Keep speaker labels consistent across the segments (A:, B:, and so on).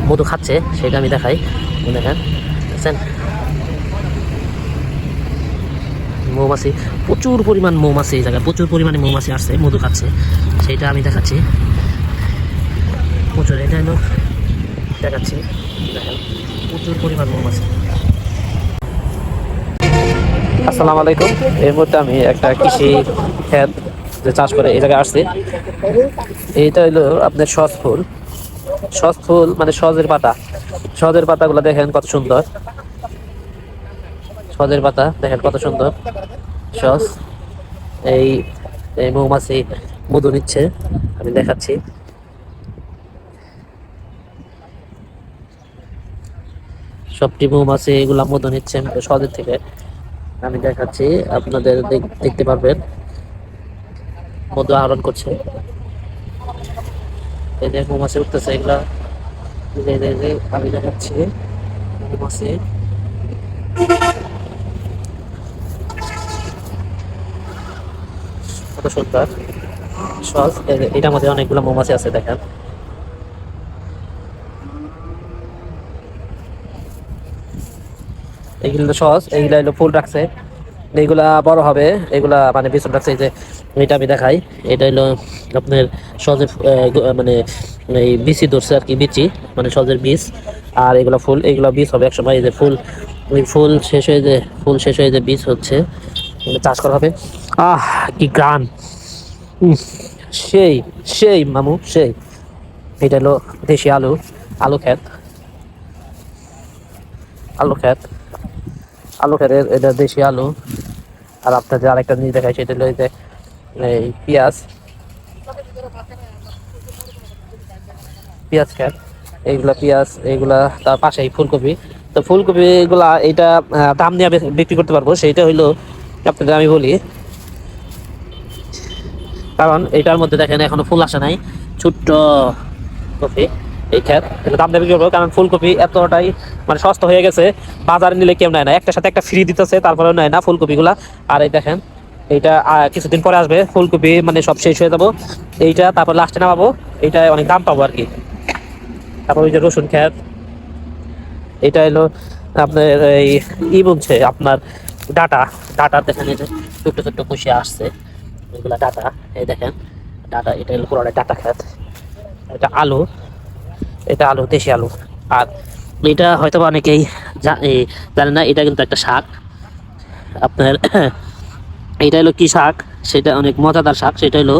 A: মধু খাচ্ছে সেটা আমি দেখাই। দেখেন বুঝছেন, মৌমাছি, প্রচুর পরিমাণ মৌমাছি এই জায়গায়, প্রচুর পরিমাণে মৌমাছি আসছে, মধু খাচ্ছে সেটা আমি দেখাচ্ছি। প্রচুর, এটা হলো দেখাচ্ছি, দেখেন প্রচুর পরিমাণ মৌমাছি। আসসালামু আলাইকুম। এই মুহূর্তে আমি একটা কৃষি ক্ষেত যে চাষ করে এই জায়গায় আসছি। এইটা হলো আপনার সজ ফুল। সজ ফুল মানে সজের পাতা। সজের পাতাগুলো দেখেন কত সুন্দর, সজের পাতা দেখেন কত সুন্দর সজ। এই এই মৌমাছি মধু নিচ্ছে, আমি দেখাচ্ছি। সবটি মৌমাছি এগুলা মধু নিচ্ছে সজের থেকে, আমি দেখাচ্ছি, আপনাদের দেখতে পারবেন মধু আহরণ করছে। এই যে মৌমাছি উঠতেছে, এগুলা আমি দেখাচ্ছি মৌমাছি। কত সুন্দর সজ, এটার মধ্যে অনেকগুলো মৌমাছি আছে দেখেন। এইগুলো সজ, এইগুলা হলো ফুল রাখছে, এইগুলা বড় হবে, এগুলা মানে বিচুন রাখছে। এই যে এটা আমি দেখাই, এটা হলো আপনার সজের মানে এই বিচি ধরছে আর কি, বিচি মানে সজের বীজ। আর এগুলা ফুল, এগুলা বীজ হবে একসময়। এই যে ফুল, ওই ফুল শেষ হয়ে যে ফুল শেষ হয়ে যে বীজ হচ্ছে, চাষ করা হবে। কি গান, সেই সেই মামু সেই। এটা হলো দেশি আলু, আলু ক্ষেত, আলু ক্ষেত, আলু ক্ষেতের এটা দেশি আলু। আর আপনাদের আরেকটা জিনিস দেখাই, সেটা হলো এই যে এই পেঁয়াজ, পেঁয়াজ ক্ষেত, এইগুলা পেঁয়াজ, এইগুলা তার পাশেই ফুলকপি। তো ফুলকপি এগুলা এইটা দাম নিয়ে বিক্রি করতে পারবো, সেইটা হইলো আপনাদের আমি বলি, কারণ এটার মধ্যে দেখেন এখনো ফুল আসে নাই, ছোট্ট কপি। এই ক্ষেত এটা দাম দিয়ে বিক্রি করবো, কারণ ফুলকপি এতটাই মানে সস্তা হয়ে গেছে, বাজারে নিলে কেউ নেয় না, একটার সাথে একটা ফ্রি দিতেছে, তারপরেও নেয় না ফুলকপিগুলা। আর এই দেখেন এইটা কিছুদিন পরে আসবে ফুলকপি, মানে সব শেষ হয়ে যাবো এইটা, তারপর লাস্টে নামাবো, এইটা অনেক দাম পাবো আর কি। তারপর ওই যে রসুন ক্ষেত, এটা হলো আপনার এই বলছে আপনার ডাটা, ডাটা দেখেন এই যে ছোট্ট ছোট্ট কুশি আসছে, এগুলা ডাটা, এই দেখেন ডাটা, এটা হলো পুরোটা ডাটা ক্ষেত। এটা আলু, এটা আলু, দেশি আলু। আর এটা হয়তো অনেকেই জানেন না, এটা কিন্তু একটা শাক আপনার। এটা হলো কি শাক, সেটা অনেক মজাদার শাক, সেটা হলো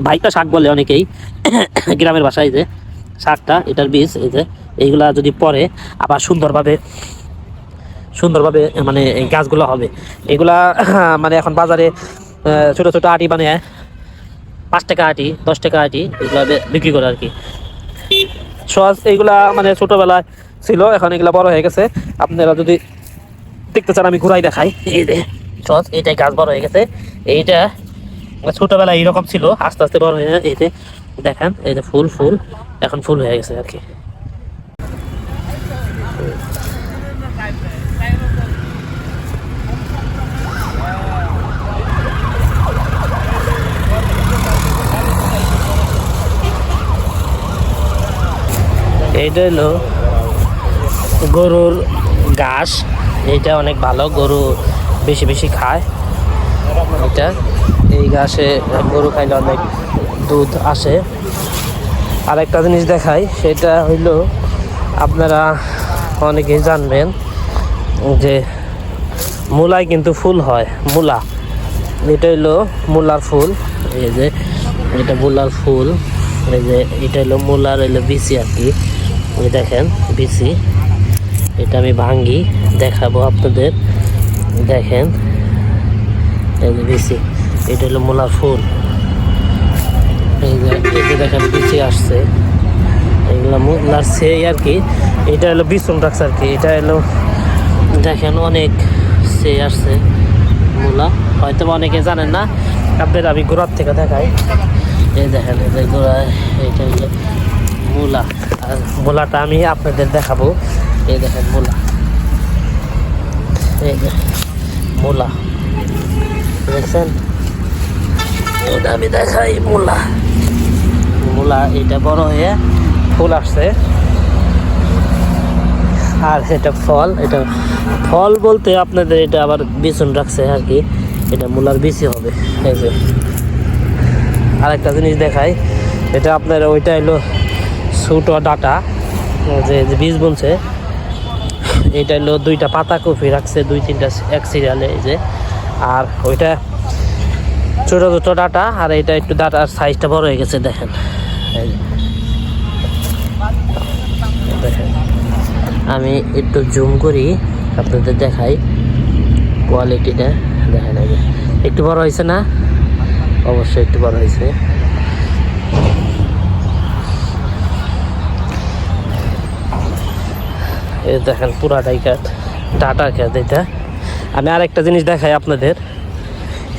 A: ভাইকা শাক বলে অনেকেই গ্রামের ভাষায়। যে শাকটা, এটার বীজ, এই যে এইগুলা যদি পরে আবার সুন্দরভাবে সুন্দরভাবে মানে এই গাছগুলো হবে, এগুলা মানে এখন বাজারে ছোট ছোট আটি বানিয়ে 5 টাকা আটি, 10 টাকা আটি, এগুলা বিক্রি করে আর কি। সহজ, এইগুলা মানে ছোটবেলায় ছিল, এখন এগুলা বড় হয়ে গেছে। আপনারা যদি দেখতে চান আমি ঘুরাই দেখাই, এই যে সহজ, এইটাই গাছ বড় হয়ে গেছে। এইটা ছোটবেলায় এইরকম ছিল, আস্তে আস্তে বড় হয়ে, এই যে দেখেন এই যে ফুল, ফুল এখন ফুল হয়ে গেছে আর কি। এইটা হলো গরুর ঘাস, এইটা অনেক ভালো, গরু বেশি বেশি খায় এটা। এই ঘাসে গরু খাইলে অনেক দুধ আসে। আর একটা জিনিস দেখাই, সেটা হইল আপনারা অনেকেই জানবেন যে মূলায় কিন্তু ফুল হয়, মূলা, এটা হইলো মূলার ফুল। এই যে এটা মূলার ফুল, এই যে এটা হলো মূলার হইলো বিচি আর কি। এই দেখেন বিচি, এটা আমি ভাঙ্গি দেখাবো আপনাদের, দেখেন এই যে বিচি, এটা হলো মূলার ফুল। এই যে দেখেন বিচি আসছে, এগুলো মূলার সেই আর কি। এটা হলো বিচুন রাখছে আর কি, এটা হলো দেখেন অনেক সে আসছে মূলা, হয়তো অনেকে জানেন না, আপনাদের আমি গোড়ার থেকে দেখাই। এই দেখেন এই যে গোড়া, এইটা হলো মূলা, আর মূলাটা আমি আপনাদের দেখাবো। এই দেখেন মূলা, এই যে মূলা দেখছেন, ওটা আমি দেখাই মূলা। মূলা এটা বড় হয়ে ফুল আসছে, আর এটা ফল, এটা ফল বলতে আপনাদের এটা আবার বিচন রাখছে আর কি, এটা মূলার বিচি হবে। এই যে আরেকটা জিনিস দেখাই, এটা আপনার ওইটা হলো ছোট ডাটা, যে বীজ বুনছে, এটা হলো 2টা পাতা কপি রাখছে, 2-3টা এক সিরিয়ালে। এই যে আর ওইটা ছোট ছোট ডাটা, আর এটা একটু ডাটার সাইজটা বড় হয়ে গেছে দেখেন। এই যে দেখেন, আমি একটু জুম করি আপনাদের দেখাই কোয়ালিটিটা। দেখেন এই যে একটু বড় হয়েছে না, অবশ্যই একটু বড় হয়েছে। এই দেখেন পুরাটাই খেত, ডাটা খেত এটা। আমি আরেকটা জিনিস দেখাই আপনাদের,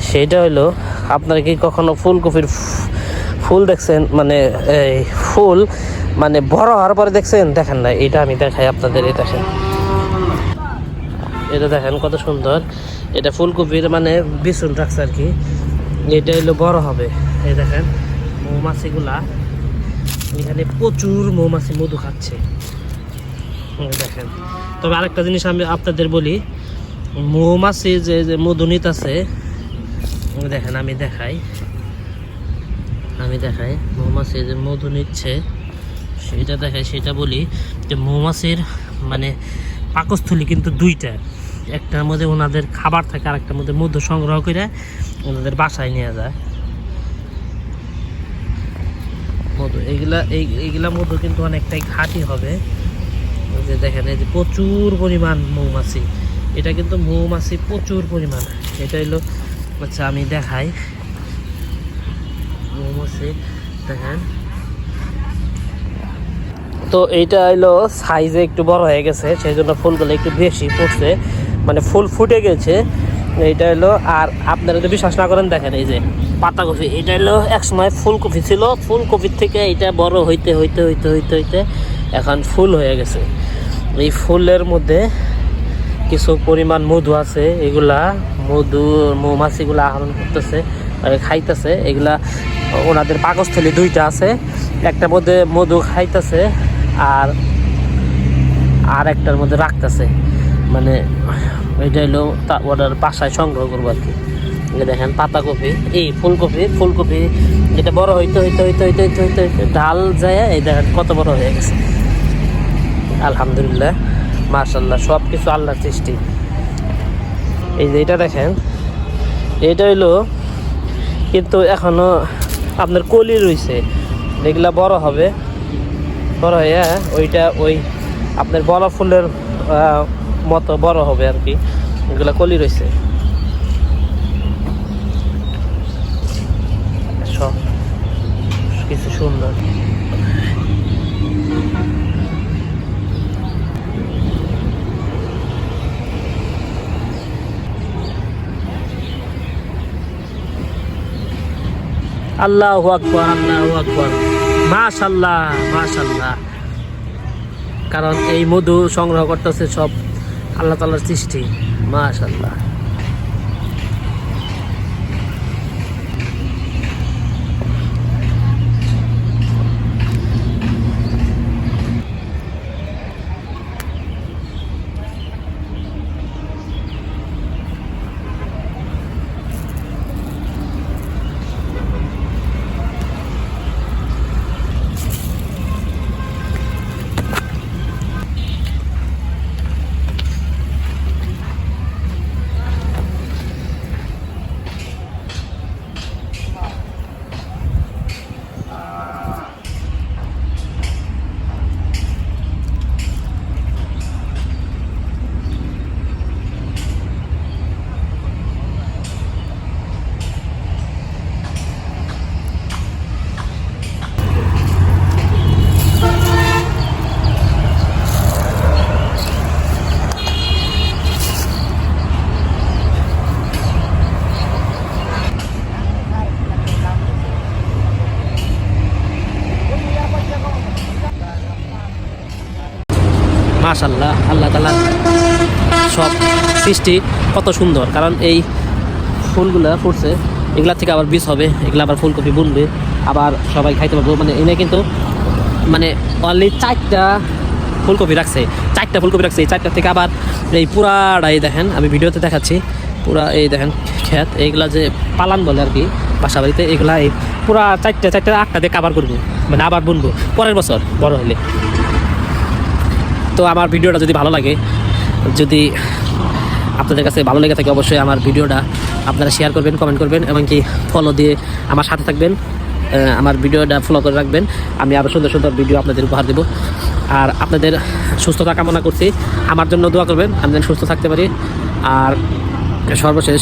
A: সেইটা হলো আপনারা কি কখনো ফুলকপির ফুল দেখছেন, মানে এই ফুল মানে বড় হওয়ার পরে দেখছেন? দেখেন না, এটা আমি দেখাই আপনাদের। এই দেখেন, এটা দেখেন কত সুন্দর, এটা ফুলকপির মানে বিচুন রাখছে আর কি, এটা হলো বড় হবে। এই দেখেন মৌমাছিগুলা, এখানে প্রচুর মৌমাছি মধু খাচ্ছে দেখেন। তবে আরেকটা জিনিস আমি আপনাদের বলি, মৌমাছি যে মধু নিতেছে দেখেন, আমি দেখাই মৌমাছি যে মধু নিচ্ছে সেটা দেখাই, সেটা বলি যে মৌমাছির মানে পাকস্থলী কিন্তু 2টা, একটার মধ্যে ওনাদের খাবার থাকে, আর একটার মধ্যে মধু সংগ্রহ করে ওনাদের বাসায় নিয়ে যায় মধু। এইগুলা মধু কিন্তু অনেকটাই খাঁটি হবে। যে দেখেন এই যে প্রচুর পরিমাণ মৌমাছি, এটা কিন্তু মৌমাছি প্রচুর পরিমাণ। এটা হলো আচ্ছা আমি দেখাই মৌমাছি দেখেন। তো এইটা হলো সাইজে একটু বড় হয়ে গেছে, সেই জন্য ফুলগুলো একটু বেশি ফুটছে, মানে ফুল ফুটে গেছে এইটা হলো। আর আপনারা যদি বিশ্বাস না করেন দেখেন এই যে পাতাকপি, এটা হলো একসময় ফুলকপি ছিল, ফুলকপির থেকে এটা বড় হইতে হইতে হইতে হইতে হইতে এখন ফুল হয়ে গেছে। এই ফুলের মধ্যে কিছু পরিমাণ মধু আছে, এগুলা মধু মৌমাছিগুলা আহরণ করতেছে, খাইতেছে। এগুলা ওনাদের পাকস্থলী 2টা আছে, একটার মধ্যে মধু খাইতেছে আর একটার মধ্যে রাখতেছে, মানে এটা হলো ওনার বাসায় সংগ্রহ করবো আর কি। দেখেন পাতাকপি, এই ফুলকপি যেটা বড় হইতে হইতে হইতে হইতে হইতে হইতে হইতে ডাল যায়, এই দেখেন কত বড় হয়ে গেছে। আলহামদুলিল্লাহ, মাশাআল্লাহ, সব কিছু আল্লাহর সৃষ্টি। এই যে এটা দেখেন, এটা হইলো কিন্তু এখনো আপনার কলি রয়েছে, এগুলা বড় হবে, বড় হয়ে ওইটা ওই আপনার বড় ফুলের মতো বড় হবে আর কি। এগুলা কলি রয়েছে সব কিছু সুন্দর। আল্লাহু আকবার, আল্লাহু আকবার, মাশাআল্লাহ মাশাআল্লাহ। কারণ এই মধু সংগ্রহ করতেছে সব আল্লাহ তাআলার সৃষ্টি, মাশাআল্লাহ। মাশাআল্লাহ, আল্লাহ তাআলা সব সৃষ্টি কত সুন্দর। কারণ এই ফুলগুলা ফুটছে, এগুলা থেকে আবার বীজ হবে, এগুলা আবার ফুলকপি বুনবে, আবার সবাই খাইতে পারবো। মানে এনে কিন্তু মানে অনলি 4টা ফুলকপি রাখছে, 4টা ফুলকপি রাখছে। এই 4টা থেকে আবার এই পুরাটাই দেখেন, আমি ভিডিওতে দেখাচ্ছি, পুরা এই দেখেন ক্ষেত, এইগুলা যে পালান বলে আর কি বাসা বাড়িতে, এইগুলা এই পুরা 4টা 8টা দিয়ে কাভার করবো, মানে আবার বুনবো পরের বছর বড় হলে। তো আমার ভিডিওটা যদি ভালো লাগে, যদি আপনাদের কাছে ভালো লেগে থাকে, অবশ্যই আমার ভিডিওটা আপনারা শেয়ার করবেন, কমেন্ট করবেন, এবং কি ফলো দিয়ে আমার সাথে থাকবেন, আমার ভিডিওটা ফলো করে রাখবেন। আমি আরও সুন্দর সুন্দর ভিডিও আপনাদের উপহার দেবো। আর আপনাদের সুস্থতা কামনা করছি, আমার জন্য দোয়া করবেন, আমি যেন সুস্থ থাকতে পারি। আর সর্বশেষ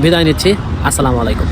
A: বিদায় নিচ্ছি, আসসালামু আলাইকুম।